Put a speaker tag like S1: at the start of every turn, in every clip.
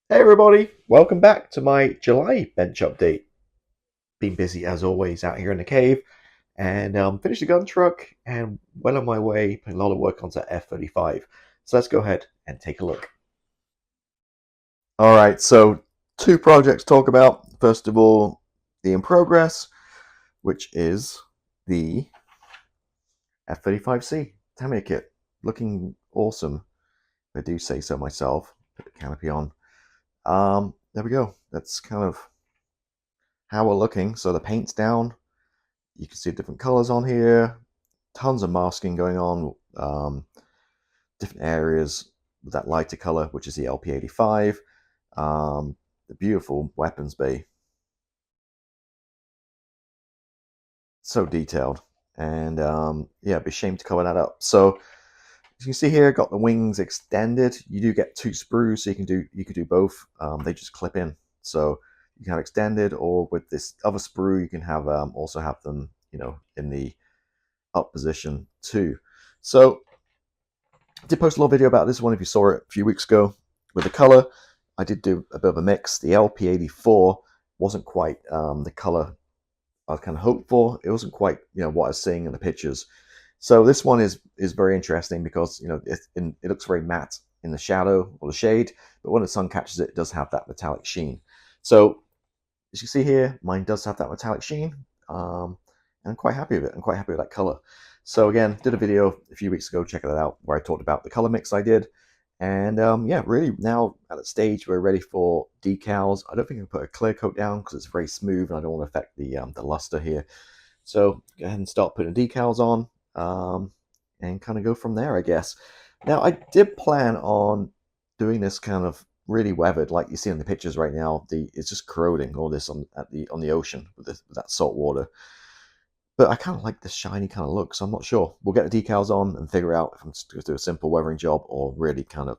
S1: Hey everybody, welcome back to my July bench update. Been busy as always out here in the cave and finished the gun truck and well on my way, putting a lot of work onto F-35. So let's go ahead and take a look. Alright, so two projects to talk about. First of all, the in progress, which is the F-35C Tamiya kit. Looking awesome, if I do say so myself. Put the canopy on. There we go. That's kind of how we're looking. So the paint's down. You can see different colors on here. Tons of masking going on. Different areas with that lighter color, which is the LP85. The beautiful weapons bay. So detailed. And yeah, it'd be a shame to cover that up. So as you can see here, got the wings extended. You do get two sprues, so you could do both. They just clip in. So you can have extended, or with this other sprue, you can have also have them, in the up position too. So I did post a little video about this one if you saw it a few weeks ago with the color. I did do a bit of a mix. The LP84 wasn't quite the color I was kind of hoped for. It wasn't quite what I was seeing in the pictures. So this one is very interesting because it looks very matte in the shadow or the shade, but when the sun catches it, it does have that metallic sheen. So as you see here, mine does have that metallic sheen, and I'm quite happy with it. I'm quite happy with that color. So again, did a video a few weeks ago, check that out, where I talked about the color mix I did. And yeah, really now at the stage we're ready for decals. I don't think I can put a clear coat down because it's very smooth and I don't want to affect the luster here. So go ahead and start putting decals on, and kind of go from there, I guess. Now I did plan on doing this kind of really weathered, like you see in the pictures right now. It's just corroding all this on the ocean with that salt water. But I kind of like the shiny kind of look, so I'm not sure. We'll get the decals on and figure out if I'm just going to do a simple weathering job or really kind of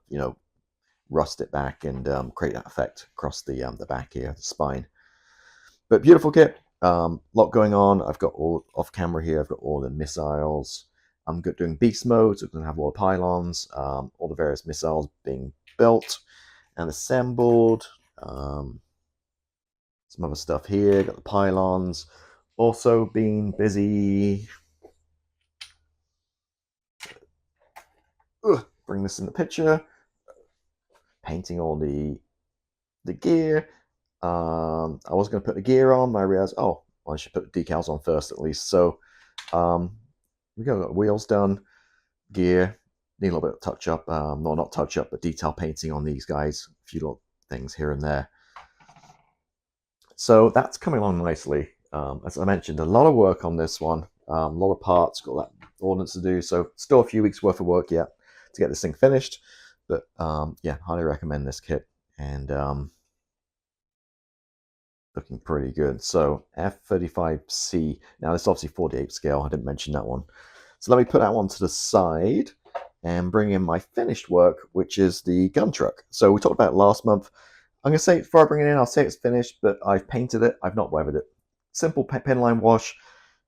S1: rust it back and create that effect across the back here, the spine. But beautiful kit. Lot going on. I've got all off camera here. I've got all the missiles. I'm doing beast mode, so I'm going to have all the pylons, all the various missiles being built and assembled. Some other stuff here. Got the pylons. Also been busy. Bring this in the picture. Painting all the gear. I was going to put the gear on, but I realized, well, I should put the decals on first at least. So we got wheels done, gear, need a little bit of touch up. No, not touch up, but detail painting on these guys. A few little things here and there. So that's coming along nicely. As I mentioned, a lot of work on this one. A lot of parts, got that ordnance to do. So still a few weeks worth of work yet to get this thing finished. But yeah, highly recommend this kit. And looking pretty good. So F-35C. Now this is obviously 48 scale. I didn't mention that one. So let me put that one to the side and bring in my finished work, which is the gun truck. So we talked about it last month. I'm going to say, before I bring it in, I'll say it's finished, but I've painted it. I've not weathered it. Simple pen line wash.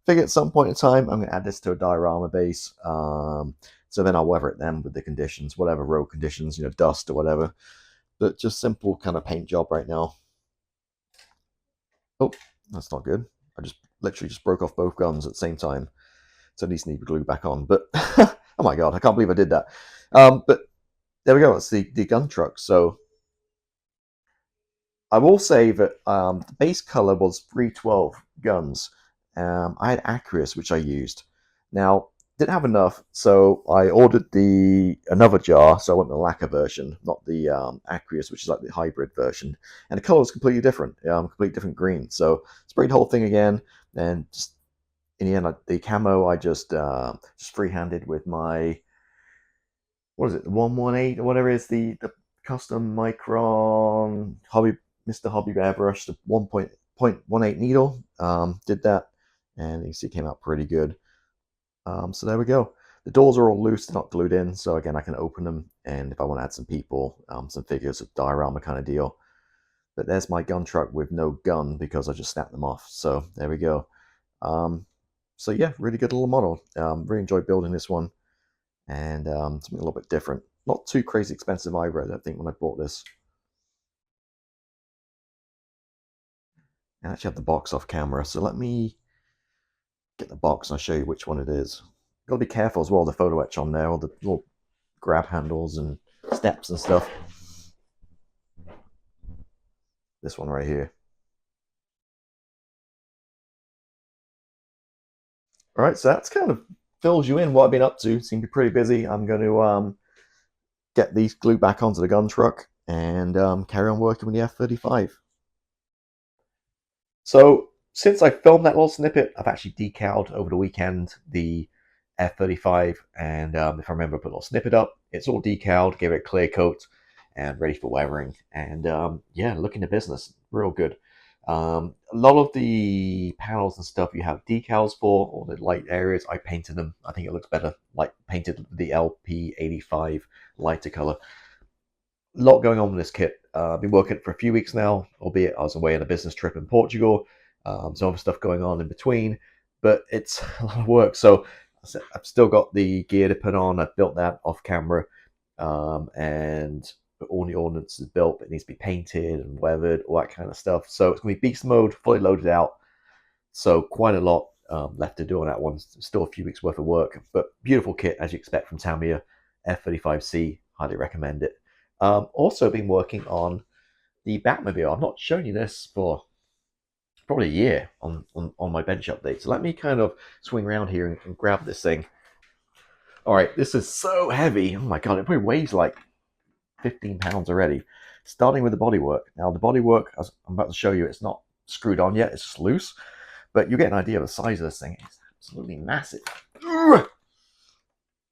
S1: Figure at some point in time, I'm going to add this to a diorama base. So then I'll weather it then with the conditions, whatever road conditions, dust or whatever. But just simple kind of paint job right now. Oh, that's not good. I just literally just broke off both guns at the same time. So these need to be glued back on. But oh my god, I can't believe I did that. But there we go. It's the gun truck. So I will say that the base color was 312 guns. I had Acris, which I used. Now didn't have enough, so I ordered another jar. So I went with the lacquer version, not the Acris, which is like the hybrid version. And the color was completely different, completely different green. So sprayed the whole thing again, and just in the end, the camo I just free-handed with my, what is it, the 118 or whatever it is, the custom micron hobby Mr. Hobby airbrush, the 1.18 needle. Did that, and you can see it came out pretty good. So there we go. The doors are all loose, they're not glued in, so again I can open them, and if I want to add some people, some figures, a diorama kind of deal. But there's my gun truck with no gun because I just snapped them off. So there we go. So yeah, really good little model. Really enjoyed building this one, and something a little bit different. Not too crazy expensive either, I don't think, when I bought this. I actually have the box off camera, so let me get the box and I'll show you which one it is. Got to be careful as well, the photo etch on there, all the little grab handles and steps and stuff. This one right here. All right, so that's kind of fills you in what I've been up to. Seem to be pretty busy. I'm going to get these glued back onto the gun truck and carry on working with the F-35. So since I filmed that little snippet, I've actually decaled over the weekend the F-35, and if I remember, I put a little snippet up. It's all decaled, gave it a clear coat, and ready for weathering. And yeah, looking to business, real good. A lot of the panels and stuff you have decals for, all the light areas, I painted them. I think it looks better, like painted the LP85 lighter color. A lot going on with this kit. I've been working it for a few weeks now, albeit I was away on a business trip in Portugal. Some other stuff going on in between, but it's a lot of work. So I've still got the gear to put on. I've built that off camera, and all the ordnance is built. It needs to be painted and weathered, all that kind of stuff. So it's going to be beast mode, fully loaded out. So quite a lot left to do on that one. Still a few weeks worth of work, but beautiful kit as you expect from Tamiya. F-35C, highly recommend it. Also been working on the Batmobile. I've not shown you this for probably a year on my bench update. So let me kind of swing around here and grab this thing. All right, this is so heavy. Oh my God, it probably weighs like 15 pounds already. Starting with the bodywork. Now the bodywork, as I'm about to show you, it's not screwed on yet, it's just loose. But you get an idea of the size of this thing. It's absolutely massive. The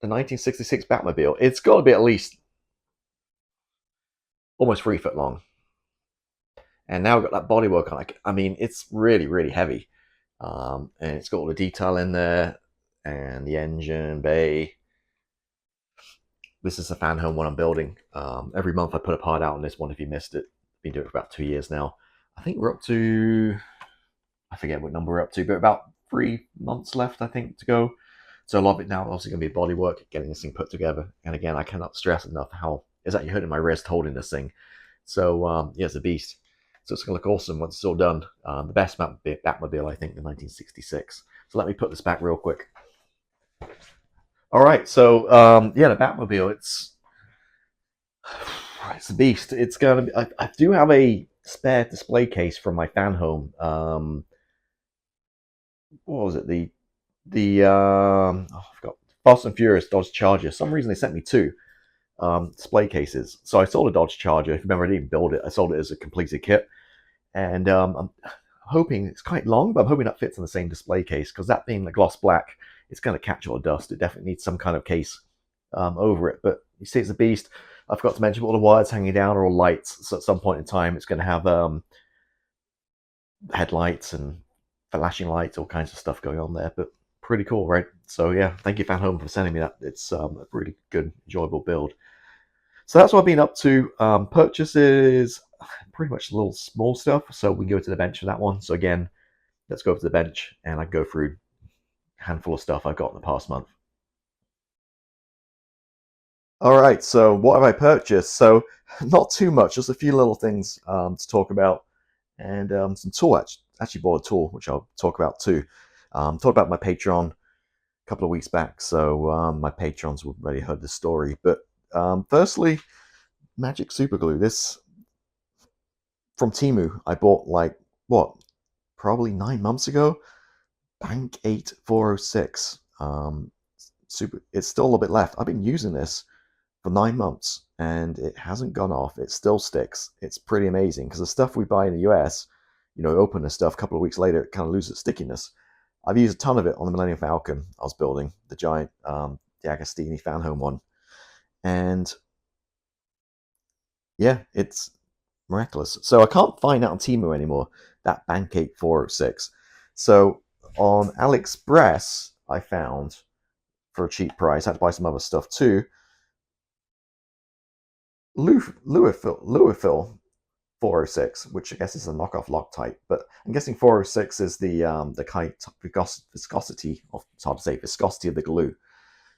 S1: 1966 Batmobile. It's got to be at least almost 3 foot long. And now we've got that bodywork on it. I mean, it's really, really heavy. And it's got all the detail in there and the engine bay. This is a fan home one I'm building. Every month I put a part out on this one if you missed it. Been doing it for about 2 years now. I think we're up to, I forget what number we're up to, but about 3 months left, I think, to go. So a lot of it now is obviously going to be bodywork, getting this thing put together. And again, I cannot stress enough how it's actually hurting my wrist holding this thing. So yeah, it's a beast. So it's going to look awesome once it's all done. The best Batmobile, I think, the 1966. So let me put this back real quick. All right, so yeah, the Batmobile, it's a beast. It's going to be, I do have a spare display case from my fan home. What was it? I forgot. Fast and Furious Dodge Charger. For some reason they sent me two display cases. So I sold a Dodge Charger. If you remember, I didn't build it. I sold it as a completed kit. And I'm hoping it's quite long, but I'm hoping that fits in the same display case because that being the gloss black, it's going to catch all the dust. It definitely needs some kind of case over it. But you see, it's a beast. I forgot to mention all the wires hanging down are all lights. So at some point in time, it's going to have headlights and flashing lights, all kinds of stuff going on there. But pretty cool, right? So yeah, thank you, Fan Home, for sending me that. It's a really good, enjoyable build. So that's what I've been up to. Purchases, pretty much little small stuff. So we can go to the bench for that one. So again, let's go over to the bench and I can go through a handful of stuff I've got in the past month. All right, so what have I purchased? So not too much, just a few little things to talk about, and some tool. Actually bought a tool, which I'll talk about too. Talked about my Patreon a couple of weeks back, so my patrons will already heard the story. But firstly, Magic Super Glue. This from Temu. I bought like what, probably 9 months ago. Bank 8406. Super. It's still a little bit left. I've been using this for 9 months and it hasn't gone off. It still sticks. It's pretty amazing because the stuff we buy in the US, you know, open the stuff a couple of weeks later, it kind of loses stickiness. I've used a ton of it on the Millennium Falcon I was building, the giant Agostini fan home one. And yeah, it's miraculous. So I can't find that on Temu anymore, that Bank 8406. So on AliExpress, I found for a cheap price, I had to buy some other stuff too, Louisville 406, which I guess is a knockoff Loctite, but I'm guessing 406 is the kind of viscosity of, it's hard to say, viscosity of the glue.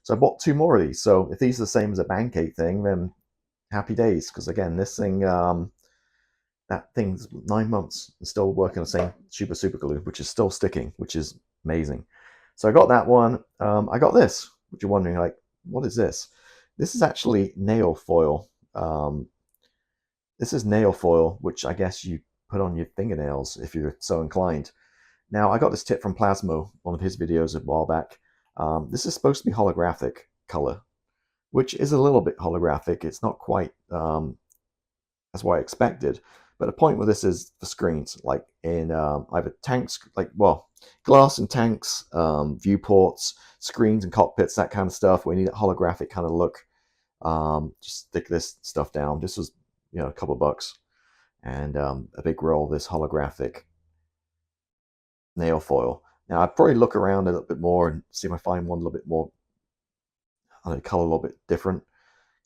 S1: So I bought two more of these. So if these are the same as a Bancate thing, then happy days. Because again, this thing that thing's 9 months and still working the same super glue, which is still sticking, which is amazing. So I got that one. I got this, which you're wondering, like, what is this? This is actually nail foil. This is nail foil, which I guess you put on your fingernails if you're so inclined. Now, I got this tip from Plasmo, one of his videos a while back. This is supposed to be holographic color, which is a little bit holographic. It's not quite that's what I expected. But the point with this is for screens, like in either tanks, like, well, glass and tanks, viewports, screens and cockpits, that kind of stuff, where you need a holographic kind of look. Just stick this stuff down. This was, a couple of bucks. And a big roll of this holographic nail foil. Now, I'd probably look around a little bit more and see if I find one a little bit more, I don't know, color a little bit different.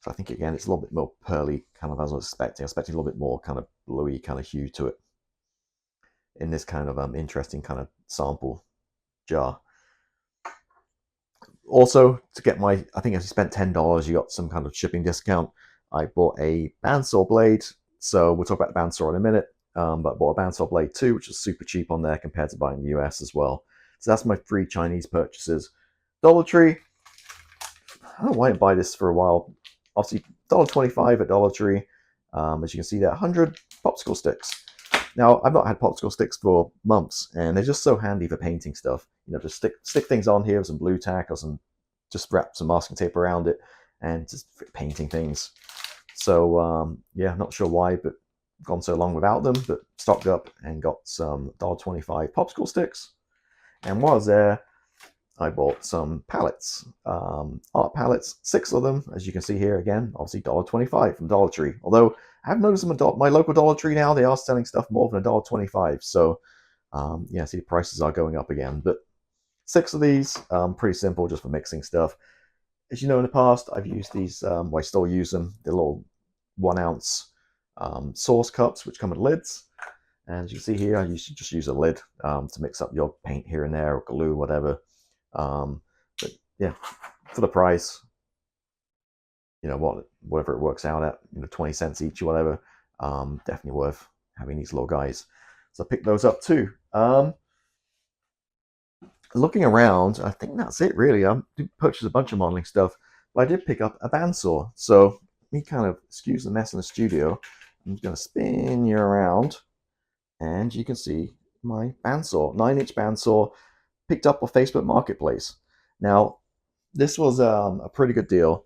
S1: So I think, again, it's a little bit more pearly, kind of as I was expecting. I was expecting a little bit more kind of bluey kind of hue to it in this kind of interesting kind of sample jar. Also, to get my, I think if you spent $10, you got some kind of shipping discount. I bought a bandsaw blade. So we'll talk about the bandsaw in a minute. But I bought a bandsaw blade too, which is super cheap on there compared to buying in the US as well. So that's my 3 Chinese purchases. Dollar Tree. I don't know why I didn't buy this for a while. Obviously, $1.25 at Dollar Tree. As you can see there, 100 popsicle sticks. Now, I've not had popsicle sticks for months, and they're just so handy for painting stuff. Just stick things on here with some blue tack or just wrap some masking tape around it, and just painting things. So, yeah, not sure why, but gone so long without them, but stocked up and got some $1.25 popsicle sticks. And while I was there, I bought some pallets, art pallets, 6 of them, as you can see here again, obviously $1.25 from Dollar Tree. Although I have noticed them at my local Dollar Tree now, they are selling stuff more than $1.25. So, yeah, see, the prices are going up again. But 6 of these, pretty simple, just for mixing stuff. As you know, in the past, I've used these, well, I still use them, the little 1 ounce sauce cups, which come with lids. And as you see here, I usually just use a lid to mix up your paint here and there, or glue, whatever. But yeah, for the price, whatever it works out at, 20 cents each or whatever, definitely worth having these little guys. So I picked those up too. Looking around, I think that's it really. I did purchase a bunch of modeling stuff, but I did pick up a bandsaw. So let me kind of excuse the mess in the studio. I'm just going to spin you around, and you can see my bandsaw, 9-inch bandsaw, picked up off Facebook Marketplace. Now, this was a pretty good deal.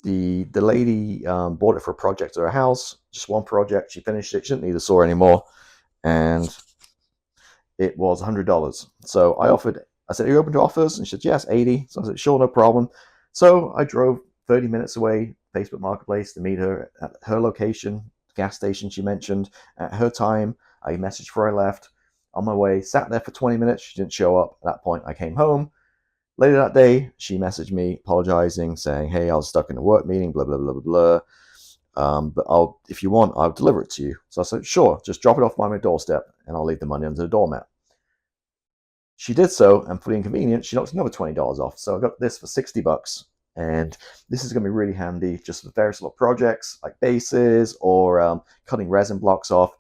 S1: The lady bought it for a project at her house, just one project. She finished it. She didn't need the saw anymore, and it was $100. So I said, are you open to offers? And she said, yes, 80. So I said, sure, no problem. So I drove 30 minutes away, Facebook Marketplace, to meet her at her location, gas station she mentioned, at her time. I messaged before I left. On my way, sat there for 20 minutes. She didn't show up. At that point, I came home. Later that day, she messaged me apologizing, saying, hey, I was stuck in a work meeting, blah, blah, blah, blah, blah. But if you want, I'll deliver it to you. So I said, sure, just drop it off by my doorstep and I'll leave the money under the doormat. She did so, and for the inconvenience, she knocked another $20 off. So I got this for 60 bucks. And this is going to be really handy just for various little projects like bases or cutting resin blocks off.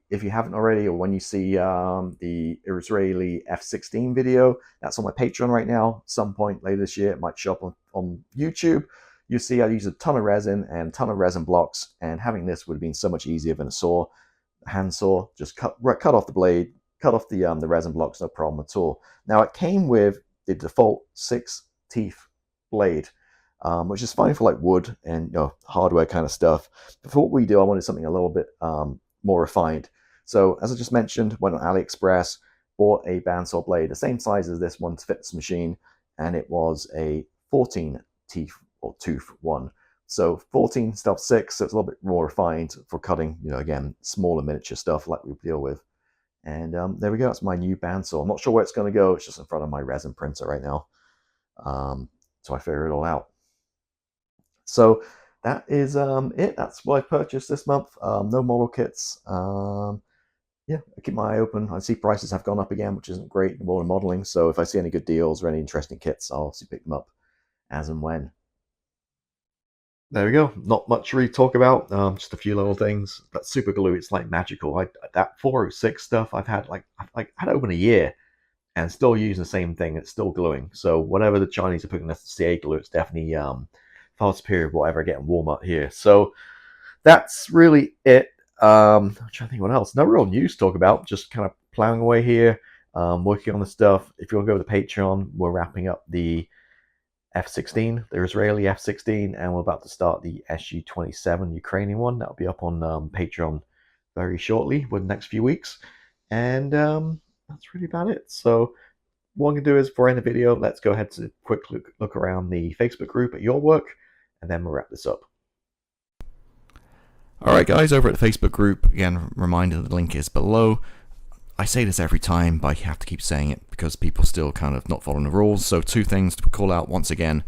S1: If you haven't already, or when you see the Israeli F-16 video, that's on my Patreon right now. At some point later this year, it might show up on YouTube. You see I use a ton of resin and a ton of resin blocks, and having this would have been so much easier than a hand saw. Just cut off the blade, cut off the resin blocks, no problem at all. Now, it came with the default 6-teeth blade, which is fine for like wood and hardware kind of stuff. But for what we do, I wanted something a little bit more refined. So as I just mentioned, went on AliExpress, bought a bandsaw blade, the same size as this one to fit this machine, and it was a 14-teeth or tooth one. So 14 instead of 6, so it's a little bit more refined for cutting, again, smaller miniature stuff like we deal with. And there we go. That's my new bandsaw. I'm not sure where it's going to go. It's just in front of my resin printer right now. So I figure it all out. So that is it. That's what I purchased this month. No model kits. Yeah, I keep my eye open. I see prices have gone up again, which isn't great in water modeling. So if I see any good deals or any interesting kits, I'll obviously pick them up as and when. there we go. Not much to really talk about. Just a few little things. But super glue, it's like magical. That 406 stuff I've had over a year and still using the same thing. It's still gluing. So whatever the Chinese are putting in the CA glue, it's definitely far superior to whatever I get in Walmart here. So that's really it. I'm trying to think what else. No real news to talk about. Just kind of plowing away here, working on the stuff. If you want to go to Patreon, we're wrapping up the F-16, the Israeli F-16, and we're about to start the Su-27 Ukrainian one. That'll be up on Patreon very shortly, within the next few weeks. And that's really about it. So what I'm going to do is, before I end the video, let's go ahead to a quick look around the Facebook group at your work, and then we'll wrap this up. Alright guys, over at the Facebook group, again, reminder the link is below. I say this every time, but I have to keep saying it because people still kind of not following the rules. So 2 things to call out once again.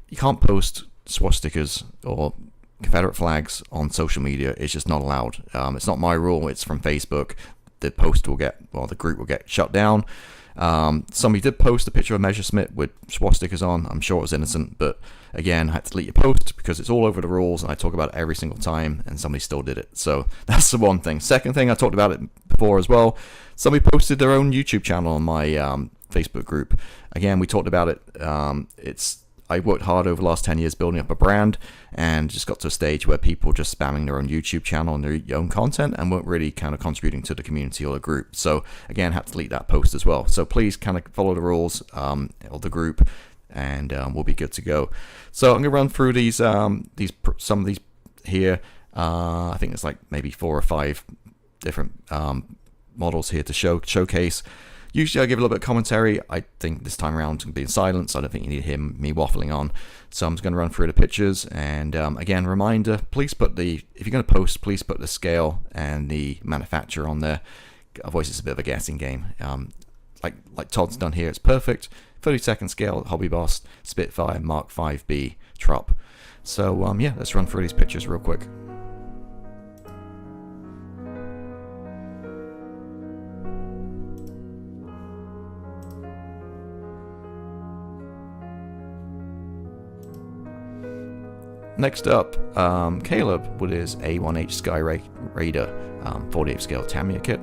S1: You can't post swastikas or Confederate flags on social media. It's just not allowed. It's not my rule, it's from Facebook. The post will get, well, the group will get shut down. Somebody did post a picture of Messerschmitt with swastikas on. I'm sure it was innocent, but again, I had to delete your post because it's all over the rules and I talk about it every single time and somebody still did it. So that's the one thing. Second thing, I talked about it before as well. Somebody posted their own YouTube channel on my Facebook group. Again, we talked about it. I worked hard over the last 10 years building up a brand and just got to a stage where people were just spamming their own YouTube channel and their own content and weren't really kind of contributing to the community or the group. So again, had to delete that post as well. So please kind of follow the rules of the group and we'll be good to go. So I'm going to run through some of these here. I think there's like maybe 4 or 5 different models here to showcase. Usually I give a little bit of commentary. I think this time around I'm going to be in silence. I don't think you need to hear me waffling on. So I'm just going to run through the pictures. And again, reminder, please put if you're going to post, please put the scale and the manufacturer on there. Otherwise it's a bit of a guessing game. Like Todd's done here, it's perfect. 32nd scale, Hobby Boss, Spitfire, Mark 5B, Trop. So yeah, let's run through these pictures real quick. Next up, Caleb with his A1H Sky Raider 48 scale Tamiya kit.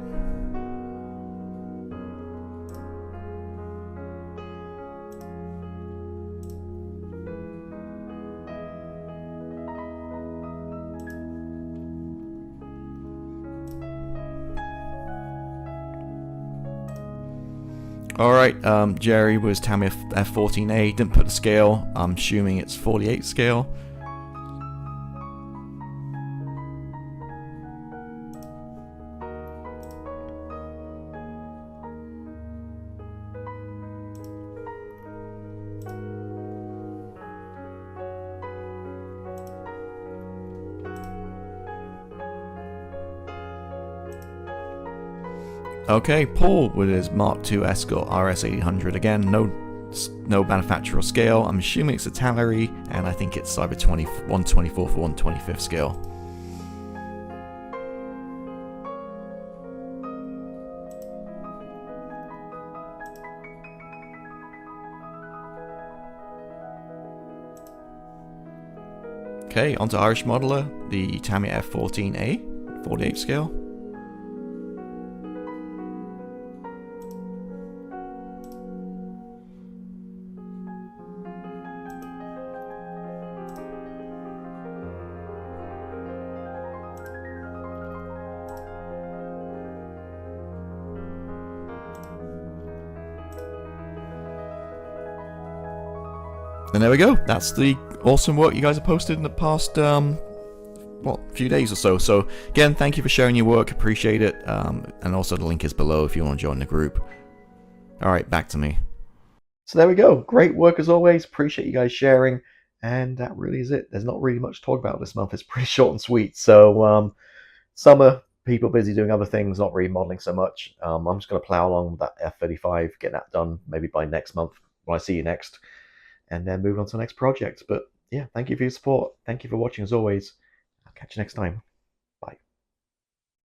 S1: Alright, Jerry was Tamiya F14A, didn't put the scale, I'm assuming it's 48 scale. Okay, Paul with his Mark II Escort RS800 again, no manufacturer scale. I'm assuming it's a Tallery, and I think it's either 124th or 125th scale. Okay, onto Irish modeler, the Tamiya F14A, 48 scale. And there we go. That's the awesome work you guys have posted in the past, few days or so. So again, thank you for sharing your work. Appreciate it. And also the link is below if you want to join the group. All right, back to me. So there we go. Great work as always. Appreciate you guys sharing. And that really is it. There's not really much to talk about this month. It's pretty short and sweet. So summer, people busy doing other things, not really modeling so much. I'm just going to plow along with that F-35, get that done maybe by next month when I see you next. And then move on to the next project. But yeah, thank you for your support. Thank you for watching as always. I'll catch you next time.